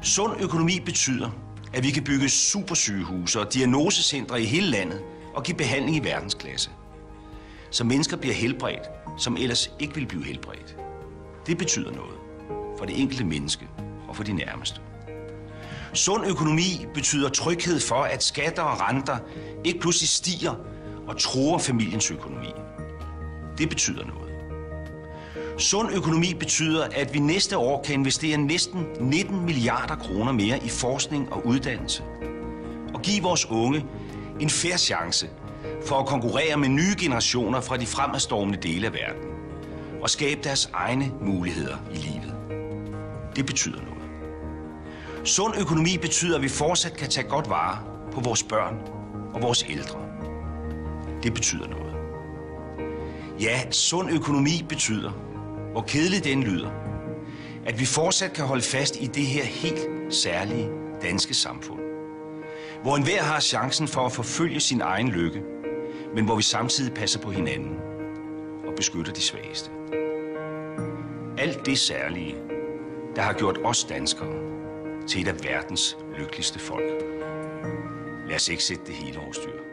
Sund økonomi betyder, at vi kan bygge supersygehuse og diagnosecentre i hele landet og give behandling i verdensklasse. Så mennesker bliver helbredt, som ellers ikke ville blive helbredt. Det betyder noget for det enkelte menneske og for de nærmeste. Sund økonomi betyder tryghed for, at skatter og renter ikke pludselig stiger og truer familiens økonomi. Det betyder noget. Sund økonomi betyder, at vi næste år kan investere næsten 19 milliarder kroner mere i forskning og uddannelse og give vores unge en fair chance for at konkurrere med nye generationer fra de fremadstormende dele af verden og skabe deres egne muligheder i livet. Det betyder noget. Sund økonomi betyder, at vi fortsat kan tage godt vare på vores børn og vores ældre. Det betyder noget. Ja, sund økonomi betyder, hvor kedeligt den lyder, at vi fortsat kan holde fast i det her helt særlige danske samfund, hvor enhver har chancen for at forfølge sin egen lykke, men hvor vi samtidig passer på hinanden og beskytter de svageste. Alt det særlige, der har gjort os danskere til et af verdens lykkeligste folk. Lad os ikke sætte det hele over styr.